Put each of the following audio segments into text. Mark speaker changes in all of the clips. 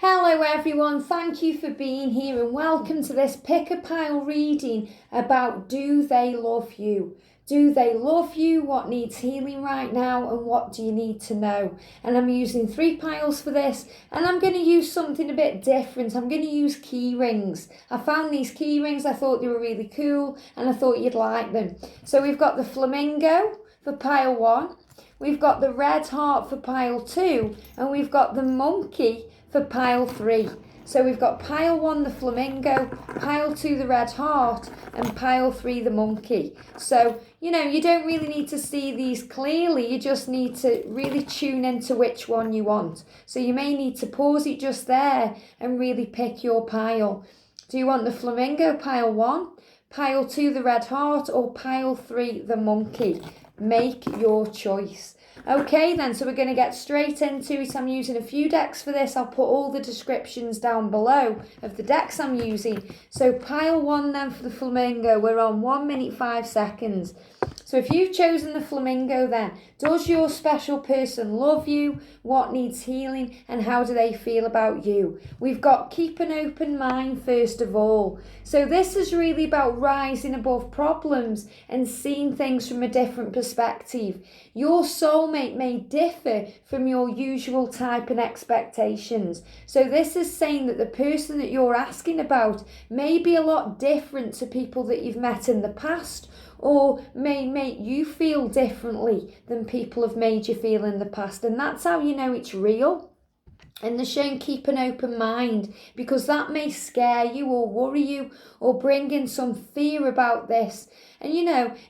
Speaker 1: Hello everyone, thank you for being here and welcome to this pick a pile reading about do they love you? Do they love you? What needs healing right now and what do you need to know? And I'm using 3 piles for this and I'm going to use something a bit different. I'm going to use key rings. I found these key rings, I thought they were really cool and I thought you'd like them. So we've got the Flamingo for pile 1, we've got the red heart for pile 2 and we've got the monkey for pile 3. So we've got pile 1 the Flamingo, pile 2 the red heart and pile 3 the monkey. So you don't really need to see these clearly, you just need to really tune into which one you want. So you may need to pause it just there and really pick your pile. Do you want the Flamingo pile 1, pile 2 the red heart or pile 3 the monkey? Make your choice. Okay then, so we're going to get straight into it. I'm using a few decks for this. I'll put all the descriptions down below of the decks I'm using. So pile 1 then for the Flamingo, we're on 1 minute 5 seconds. So if you've chosen the Flamingo then, does your special person love you? What needs healing? And how do they feel about you? We've got keep an open mind first of all. So this is really about rising above problems and seeing things from a different perspective. Your soulmate may differ from your usual type and expectations. So this is saying that the person that you're asking about may be a lot different to people that you've met in the past, or may make you feel differently than people have made you feel in the past. And that's how you know it's real. And they're showing keep an open mind because that may scare you or worry you or bring in some fear about this. And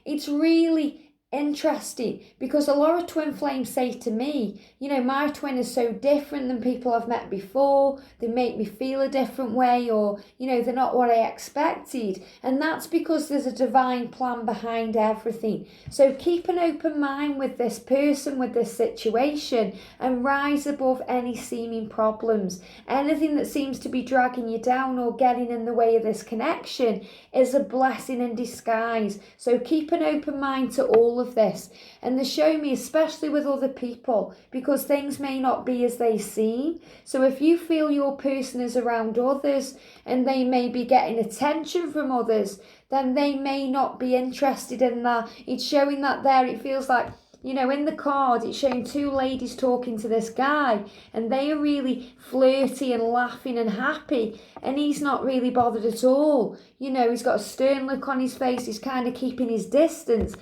Speaker 1: it's really interesting because a lot of twin flames say to me, my twin is so different than people I've met before. They make me feel a different way, or they're not what I expected. And that's because there's a divine plan behind everything. So keep an open mind with this person, with this situation, and rise above any seeming problems. Anything that seems to be dragging you down or getting in the way of this connection is a blessing in disguise. So keep an open mind to all of this. And they show me, especially with other people, because things may not be as they seem. So if you feel your person is around others and they may be getting attention from others, then they may not be interested in that. It's showing that there. It feels like, in the card, it's showing 2 ladies talking to this guy and they are really flirty and laughing and happy, and he's not really bothered at all. He's got a stern look on his face. He's kind of keeping his distance.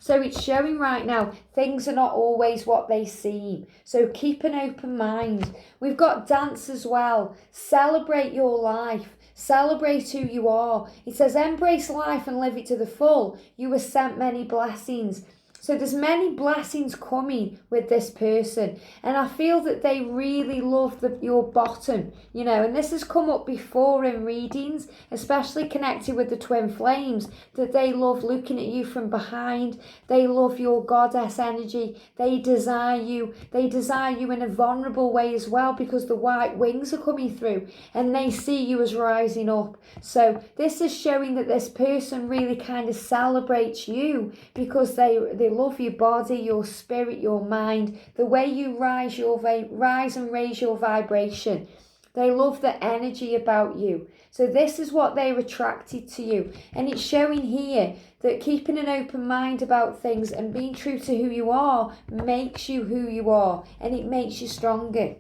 Speaker 1: So it's showing right now, things are not always what they seem. So keep an open mind. We've got dance as well. Celebrate your life. Celebrate who you are. It says embrace life and live it to the full. You were sent many blessings. So there's many blessings coming with this person. And I feel that they really love your bottom, and this has come up before in readings, especially connected with the twin flames, that they love looking at you from behind. They love your goddess energy. They desire you. They desire you in a vulnerable way as well, because the white wings are coming through and they see you as rising up. So this is showing that this person really kind of celebrates you because they love your body, your spirit, your mind, the way you rise and raise your vibration. They love the energy about you. So this is what they're attracted to you. And it's showing here that keeping an open mind about things and being true to who you are makes you who you are, and it makes you stronger.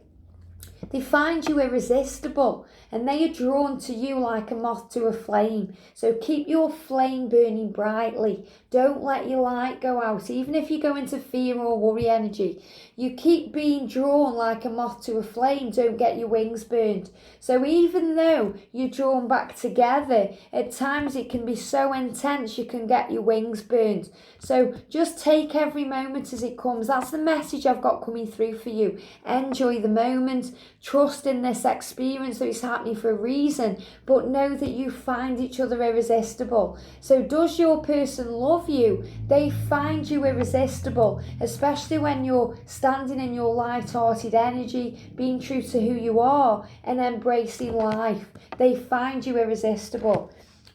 Speaker 1: They find you irresistible and they are drawn to you like a moth to a flame. So keep your flame burning brightly. Don't let your light go out, even if you go into fear or worry energy. You keep being drawn like a moth to a flame. Don't get your wings burned. So even though you're drawn back together, at times it can be so intense you can get your wings burned. So just take every moment as it comes. That's the message I've got coming through for you. Enjoy the moment. Trust in this experience that it's happening for a reason, but know that you find each other irresistible. So does your person love you? They find you irresistible, especially when you're standing in your light-hearted energy, being true to who you are and embracing life. They find you irresistible.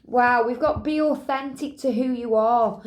Speaker 1: Wow, we've got be authentic to who you are.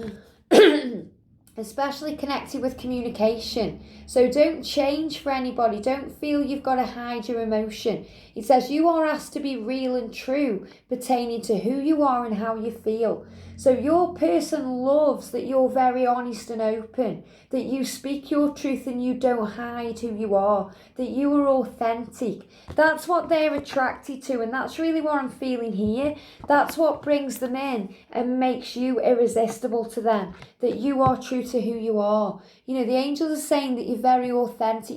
Speaker 1: especially connected with communication. So don't change for anybody. Don't feel you've got to hide your emotion. It says you are asked to be real and true pertaining to who you are and how you feel. So your person loves that you're very honest and open, that you speak your truth and you don't hide who you are, that you are authentic. That's what they're attracted to, and that's really what I'm feeling here. That's what brings them in and makes you irresistible to them, that you are true to who you are. You know, the angels are saying that you're very authentic.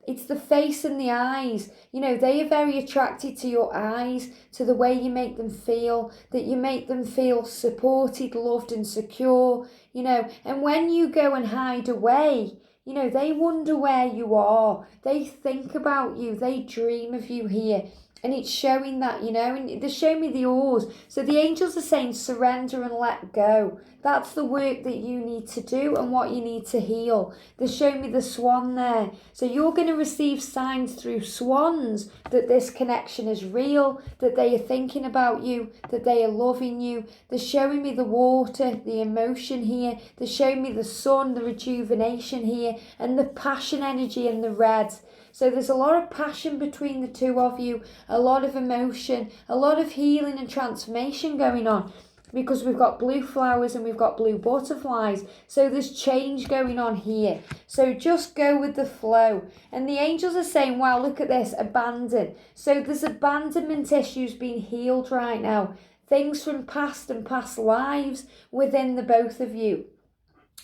Speaker 1: It's the face and the eyes. You know, they are very attracted to your eyes, to the way you make them feel, that you make them feel supported, loved and secure, you know. And when you go and hide away, you know, they wonder where you are. They think about you. They dream of you here. And it's showing that, you know, and they're showing me the oars. So the angels are saying surrender and let go. That's the work that you need to do and what you need to heal. They're showing me the swan there. So you're going to receive signs through swans that this connection is real, that they are thinking about you, that they are loving you. They're showing me the water, the emotion here. They're showing me the sun, the rejuvenation here, and the passion energy in the red. So there's a lot of passion between the two of you, a lot of emotion, a lot of healing and transformation going on, because we've got blue flowers and we've got blue butterflies. So there's change going on here. So just go with the flow. And the angels are saying, wow, look at this, abandon. So there's abandonment issues being healed right now. Things from past and past lives within the both of you.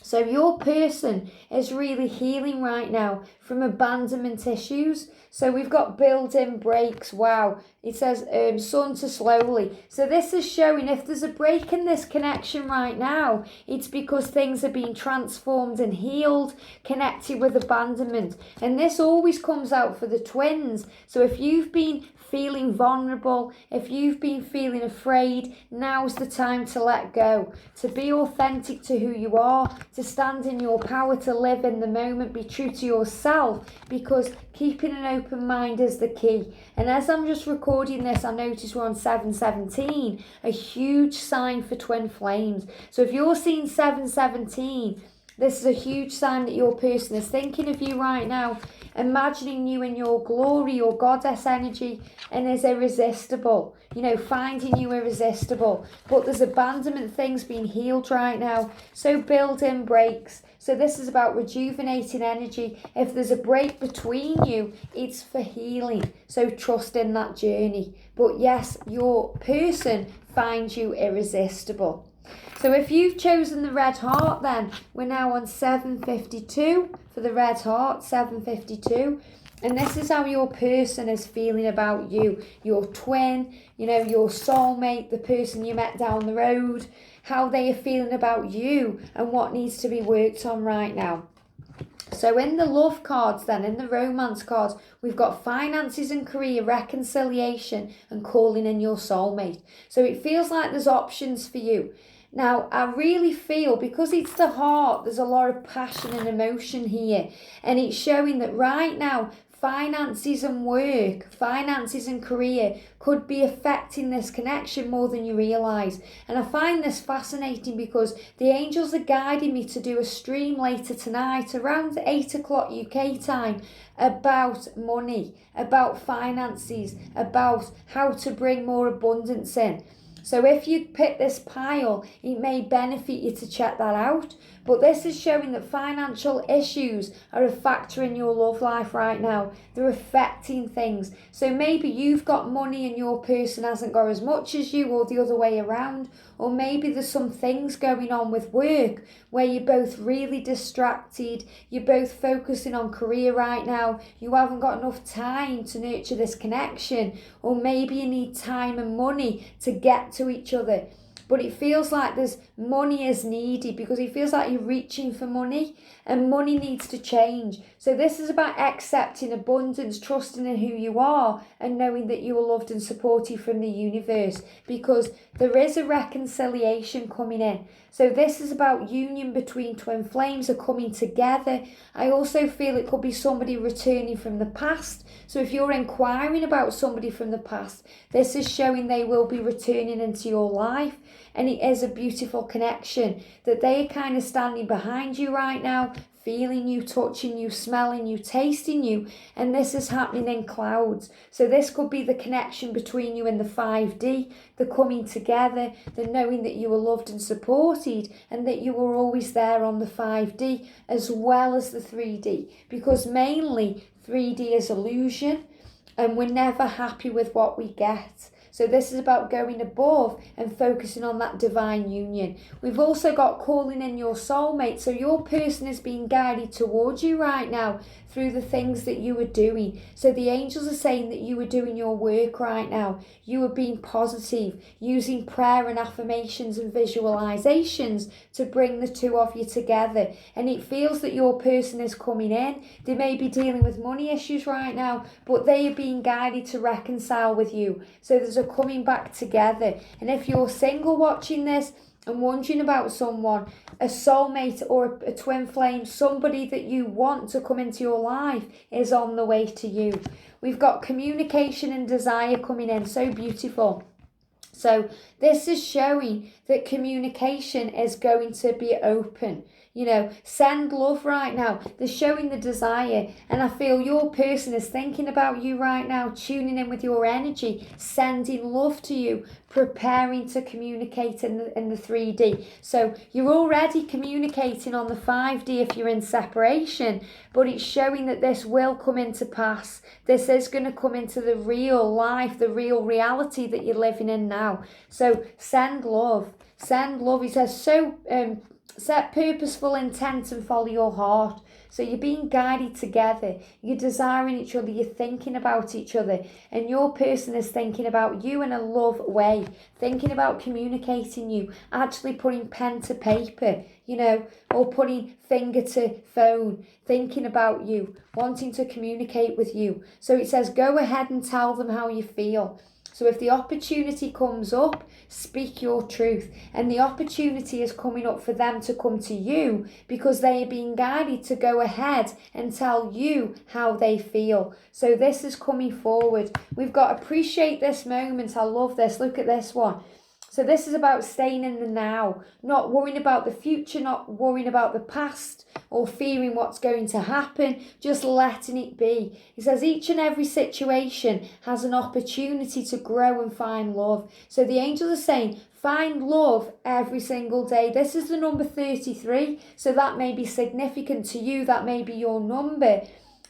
Speaker 1: So your person is really healing right now from abandonment issues. So we've got built-in breaks. Wow. It says sun to slowly. So this is showing if there's a break in this connection right now, it's because things are being transformed and healed, connected with abandonment. And this always comes out for the twins. So if you've been feeling vulnerable, if you've been feeling afraid, now's the time to let go, to be authentic to who you are, to stand in your power, to live in the moment, be true to yourself, because keeping an open mind is the key. And as I'm just recording this, I notice we're on 717, a huge sign for twin flames. So if you're seeing 717, this is a huge sign that your person is thinking of you right now, imagining you in your glory, your goddess energy, and is irresistible, you know, finding you irresistible. But there's abandonment things being healed right now. So build in breaks. So this is about rejuvenating energy. If there's a break between you, it's for healing. So trust in that journey. But yes, your person finds you irresistible. So if you've chosen the red heart, then we're now on 752 for the red heart, 752. And this is how your person is feeling about you, your twin, you know, your soulmate, the person you met down the road, how they are feeling about you and what needs to be worked on right now. So in the love cards then, in the romance cards, we've got finances and career, reconciliation and calling in your soulmate. So it feels like there's options for you. Now, I really feel, because it's the heart, there's a lot of passion and emotion here. And it's showing that right now, finances and work, finances and career could be affecting this connection more than you realise. And I find this fascinating because the angels are guiding me to do a stream later tonight around 8 o'clock UK time about money, about finances, about how to bring more abundance in. So if you pick this pile, it may benefit you to check that out. But this is showing that financial issues are a factor in your love life right now. They're affecting things. So maybe you've got money and your person hasn't got as much as you, or the other way around. Or maybe there's some things going on with work where you're both really distracted. You're both focusing on career right now. You haven't got enough time to nurture this connection. Or maybe you need time and money to get to each other. But it feels like there's money is needed, because it feels like you're reaching for money and money needs to change. So this is about accepting abundance, trusting in who you are and knowing that you are loved and supported from the universe, because there is a reconciliation coming in. So this is about union between twin flames are coming together. I also feel it could be somebody returning from the past. So if you're inquiring about somebody from the past, this is showing they will be returning into your life. And it is a beautiful connection that they are kind of standing behind you right now, feeling you, touching you, smelling you, tasting you, and this is happening in clouds. So this could be the connection between you and the 5D, the coming together, the knowing that you were loved and supported, and that you were always there on the 5D as well as the 3D, because mainly 3D is illusion, and we're never happy with what we get. So this is about going above and focusing on that divine union. We've also got calling in your soulmate. So your person is being guided towards you right now through the things that you are doing. So the angels are saying that you are doing your work right now. You are being positive, using prayer and affirmations and visualizations to bring the two of you together. And it feels that your person is coming in. They may be dealing with money issues right now, but they are being guided to reconcile with you. So there's a coming back together. And if you're single watching this and wondering about someone, a soulmate or a twin flame, somebody that you want to come into your life is on the way to you. We've got communication and desire coming in, so beautiful. So this is showing that communication is going to be open. You know, send love right now. They're showing the desire, and I feel your person is thinking about you right now, tuning in with your energy, sending love to you, preparing to communicate in the 3D. So you're already communicating on the 5D if you're in separation, but it's showing that this will come into pass. This is going to come into the real life, the real reality that you're living in now. So send love. Send love. It says set purposeful intent and follow your heart. So you're being guided together. You're desiring each other. You're thinking about each other. And your person is thinking about you in a love way. Thinking about communicating you. Actually putting pen to paper, you know, or putting finger to phone. Thinking about you. Wanting to communicate with you. So it says go ahead and tell them how you feel. So if the opportunity comes up, speak your truth. And the opportunity is coming up for them to come to you because they are being guided to go ahead and tell you how they feel. So this is coming forward. We've got to appreciate this moment. I love this. Look at this one. So this is about staying in the now, not worrying about the future, not worrying about the past or fearing what's going to happen, just letting it be. It says each and every situation has an opportunity to grow and find love. So the angels are saying, find love every single day. This is the number 33, so that may be significant to you, that may be your number.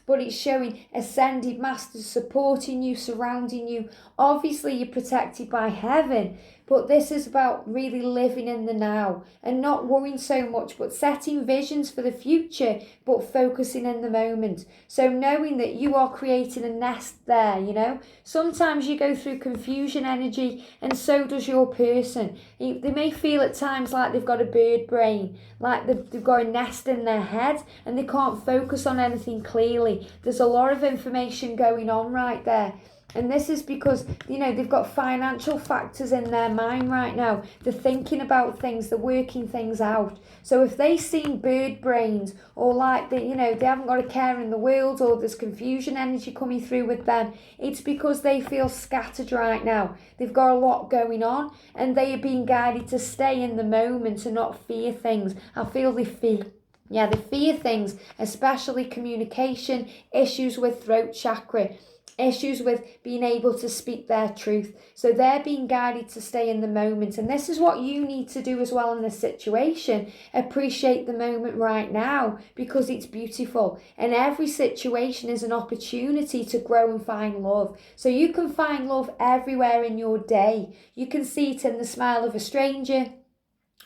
Speaker 1: But it's showing ascended masters supporting you, surrounding you. Obviously, you're protected by heaven, but this is about really living in the now and not worrying so much, but setting visions for the future, but focusing in the moment. So knowing that you are creating a nest there, you know. Sometimes you go through confusion energy, and so does your person. They may feel at times like they've got a bird brain, like they've got a nest in their head, and they can't focus on anything clearly. There's a lot of information going on right there. And this is because, you know, they've got financial factors in their mind right now. They're thinking about things, they're working things out. So if they seem bird brains or like they, you know, they haven't got a care in the world or there's confusion energy coming through with them, it's because they feel scattered right now. They've got a lot going on and they are being guided to stay in the moment and not fear things. I feel they fear. Yeah, they fear things, especially communication, issues with throat chakra, issues with being able to speak their truth. So they're being guided to stay in the moment. And this is what you need to do as well in this situation. Appreciate the moment right now because it's beautiful. And every situation is an opportunity to grow and find love. So you can find love everywhere in your day. You can see it in the smile of a stranger.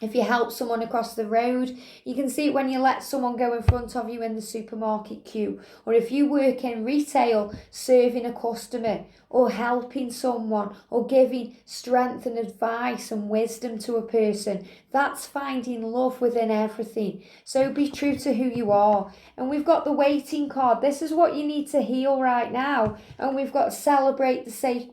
Speaker 1: If you help someone across the road, you can see it when you let someone go in front of you in the supermarket queue. Or if you work in retail, serving a customer or helping someone or giving strength and advice and wisdom to a person. That's finding love within everything. So be true to who you are. And we've got the waiting card. This is what you need to heal right now. And we've got to celebrate the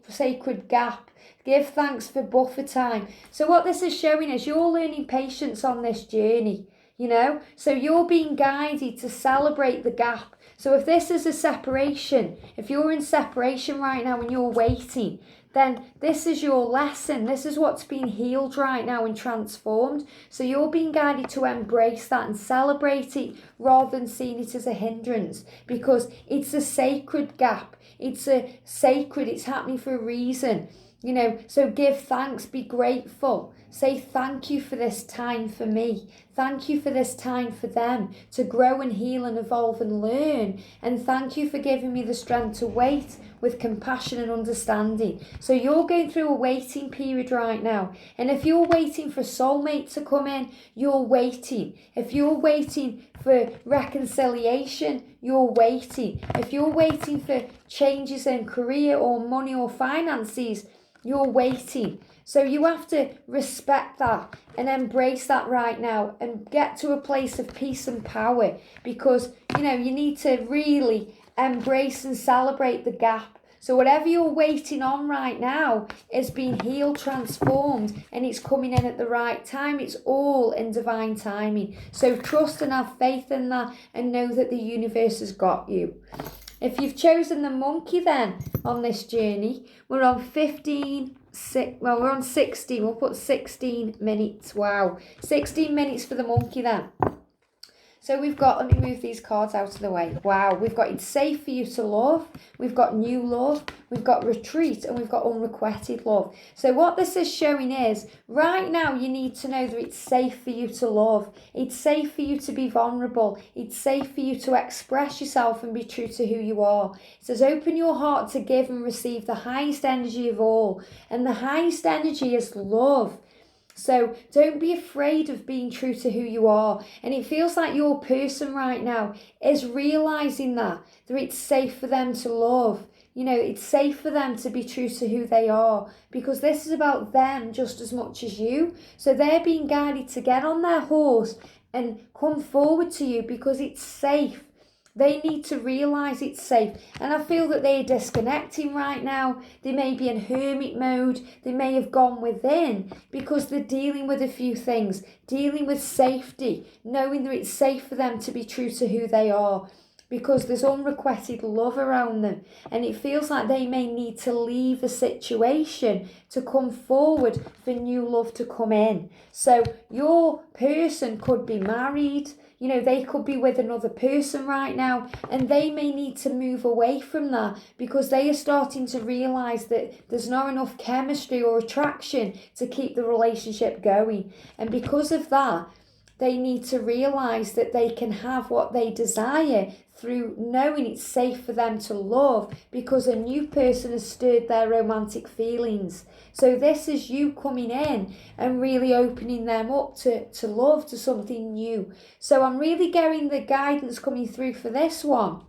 Speaker 1: sacred gap. Give thanks for buffer time. So what this is showing is you're learning patience on this journey, you know. So you're being guided to celebrate the gap. So if this is a separation, if you're in separation right now and you're waiting, then this is your lesson. This is what's being healed right now and transformed. So you're being guided to embrace that and celebrate it rather than seeing it as a hindrance, because it's a sacred gap. It's happening for a reason. So give thanks, be grateful. Say thank you for this time for me. Thank you for this time for them to grow and heal and evolve and learn. And thank you for giving me the strength to wait with compassion and understanding. So you're going through a waiting period right now. And if you're waiting for soulmate to come in, you're waiting. If you're waiting for reconciliation, you're waiting. If you're waiting for changes in career or money or finances, you're waiting. So you have to respect that and embrace that right now and get to a place of peace and power, because you need to really embrace and celebrate the gap. So whatever you're waiting on right now is being healed, transformed, and it's coming in at the right time. It's all in divine timing. So trust and have faith in that and know that the universe has got you. If you've chosen the monkey then on this journey, we're on 16. We'll put 16 minutes. Wow. 16 minutes for the monkey then. So we've got, let me move these cards out of the way. Wow, we've got it's safe for you to love. We've got new love. We've got retreat, and we've got unrequited love. So what this is showing is, right now you need to know that it's safe for you to love. It's safe for you to be vulnerable. It's safe for you to express yourself and be true to who you are. It says, open your heart to give and receive the highest energy of all. And the highest energy is love. So don't be afraid of being true to who you are. And it feels like your person right now is realizing that it's safe for them to love. It's safe for them to be true to who they are, because this is about them just as much as you. So they're being guided to get on their horse and come forward to you because it's safe. They need to realise it's safe. And I feel that they're disconnecting right now. They may be in hermit mode. They may have gone within because they're dealing with a few things. Dealing with safety. Knowing that it's safe for them to be true to who they are. Because there's unrequited love around them. And it feels like they may need to leave a situation to come forward for new love to come in. So your person could be married. They could be with another person right now, and they may need to move away from that because they are starting to realise that there's not enough chemistry or attraction to keep the relationship going. And because of that, they need to realise that they can have what they desire through knowing it's safe for them to love, because a new person has stirred their romantic feelings. So this is you coming in and really opening them up to love, to something new. So I'm really getting the guidance coming through for this one,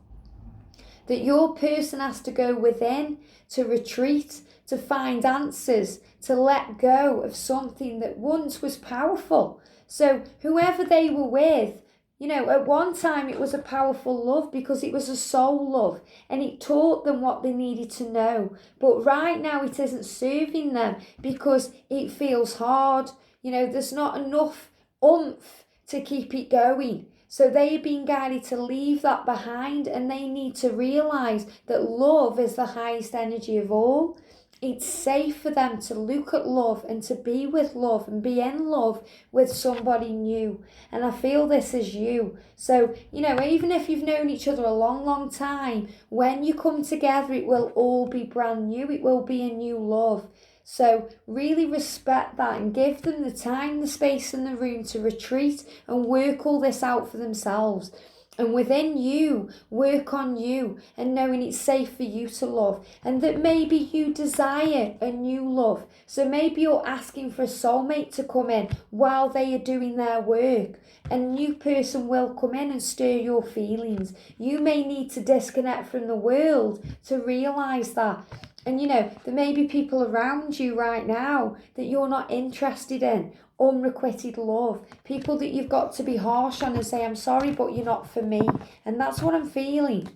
Speaker 1: that your person has to go within, to retreat, to find answers, to let go of something that once was powerful. So whoever they were with, at one time it was a powerful love because it was a soul love and it taught them what they needed to know. But right now it isn't serving them because it feels hard. There's not enough oomph to keep it going. So they are being guided to leave that behind, and they need to realise that love is the highest energy of all. It's safe for them to look at love and to be with love and be in love with somebody new. And I feel this is you. So, even if you've known each other a long, long time, when you come together, it will all be brand new. It will be a new love. So really respect that and give them the time, the space and the room to retreat and work all this out for themselves. And within you, work on you and knowing it's safe for you to love, and that maybe you desire a new love. So maybe you're asking for a soulmate to come in while they are doing their work. A new person will come in and stir your feelings. You may need to disconnect from the world to realise that. And there may be people around you right now that you're not interested in. Unrequited love. People that you've got to be harsh on and say, I'm sorry, but you're not for me. And that's what I'm feeling.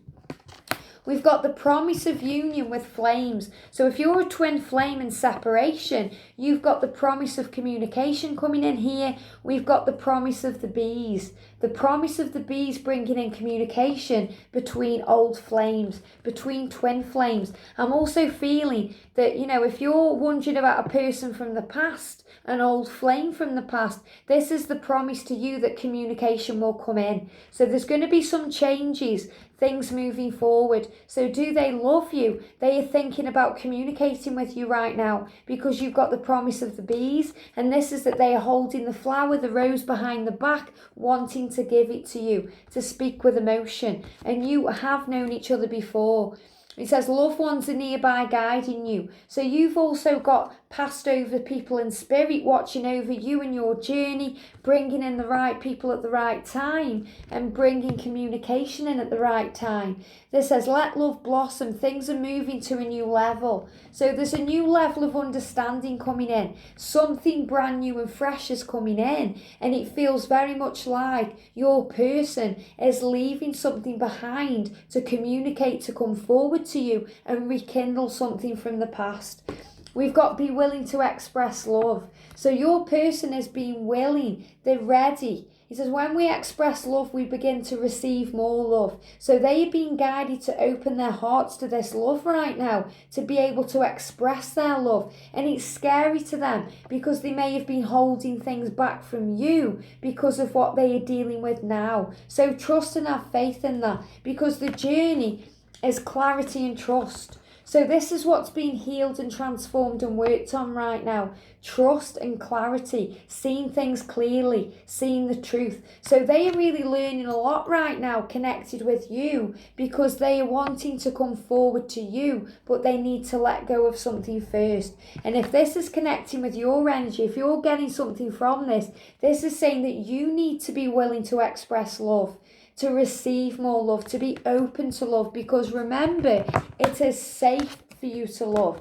Speaker 1: We've got the promise of union with flames. So if you're a twin flame in separation, you've got the promise of communication coming in here. We've got the promise of the bees. The promise of the bees bringing in communication between old flames, between twin flames. I'm also feeling that, if you're wondering about a person from the past, an old flame from the past, this is the promise to you that communication will come in. So there's going to be some changes, things moving forward. So do they love you? They are thinking about communicating with you right now because you've got the promise of the bees, and this is that they are holding the flower, the rose behind the back, wanting to give it to you, to speak with emotion. And you have known each other before. It says loved ones are nearby guiding you. So you've also got passed over people in spirit watching over you and your journey, bringing in the right people at the right time and bringing communication in at the right time. This says let love blossom. Things are moving to a new level. So there's a new level of understanding coming in. Something brand new and fresh is coming in. And it feels very much like your person is leaving something behind to communicate, to come forward to you and rekindle something from the past. We've got be willing to express love. So your person is being willing. They're ready. He says when we express love, we begin to receive more love. So they are being guided to open their hearts to this love right now, to be able to express their love. And it's scary to them because they may have been holding things back from you because of what they are dealing with now. So trust and have faith in that, because the journey is clarity and trust. So this is what's being healed and transformed and worked on right now. Trust and clarity, seeing things clearly, seeing the truth. So they are really learning a lot right now connected with you because they are wanting to come forward to you, but they need to let go of something first. And if this is connecting with your energy, if you're getting something from this, this is saying that you need to be willing to express love, to receive more love, to be open to love, because remember, it is safe for you to love.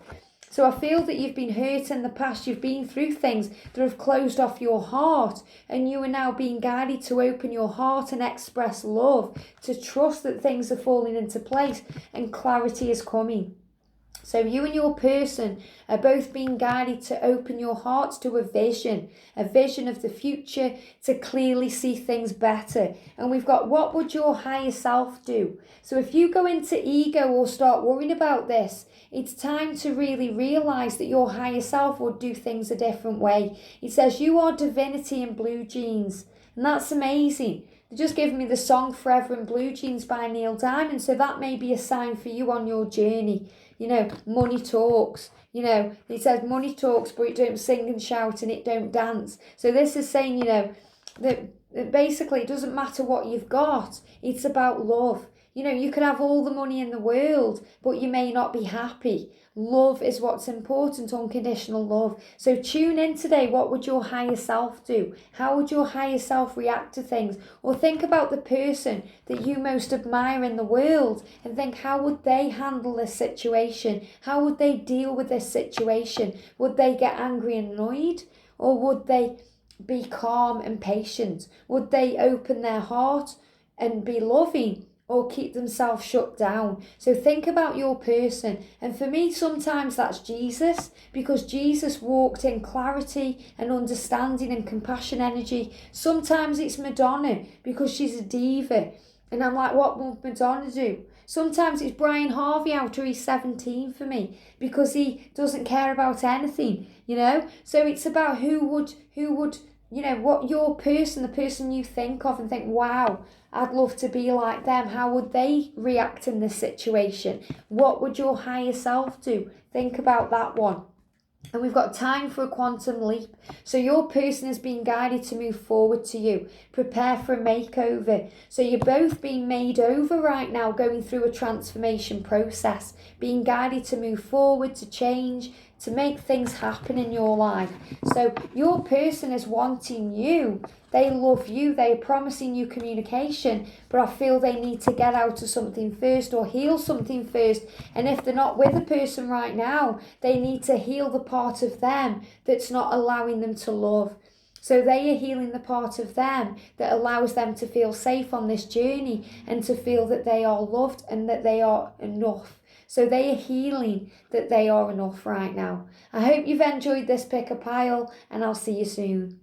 Speaker 1: So I feel that you've been hurt in the past, you've been through things that have closed off your heart, and you are now being guided to open your heart and express love, to trust that things are falling into place and clarity is coming. So you and your person are both being guided to open your hearts to a vision of the future, to clearly see things better. And we've got, what would your higher self do? So if you go into ego or start worrying about this, it's time to really realise that your higher self would do things a different way. It says you are divinity in blue jeans, and that's amazing. They just gave me the song Forever in Blue Jeans by Neil Diamond, so that may be a sign for you on your journey. Money talks. It says money talks, but it don't sing and shout and it don't dance. So this is saying, that basically it doesn't matter what you've got. It's about love. You can have all the money in the world, but you may not be happy. Love is what's important, unconditional love. So tune in today. What would your higher self do? How would your higher self react to things? Or think about the person that you most admire in the world and think, how would they handle this situation? How would they deal with this situation? Would they get angry and annoyed? Or would they be calm and patient? Would they open their heart and be loving? Or keep themselves shut down? So think about your person. And for me, sometimes that's Jesus, because Jesus walked in clarity and understanding and compassion energy. Sometimes it's Madonna, because she's a diva. And I'm like, what would Madonna do? Sometimes it's Brian Harvey out, or he's 17 for me, because he doesn't care about anything, So it's about who would, what your person, the person you think of and think, wow, I'd love to be like them. How would they react in this situation? What would your higher self do? Think about that one. And we've got time for a quantum leap. So your person is being guided to move forward to you. Prepare for a makeover. So you're both being made over right now, going through a transformation process, being guided to move forward, to change, to make things happen in your life. So your person is wanting you. They love you. They are promising you communication, but I feel they need to get out of something first or heal something first. And if they're not with a person right now, they need to heal the part of them that's not allowing them to love. So they are healing the part of them that allows them to feel safe on this journey and to feel that they are loved and that they are enough. So they are healing that they are enough right now. I hope you've enjoyed this pick a pile, and I'll see you soon.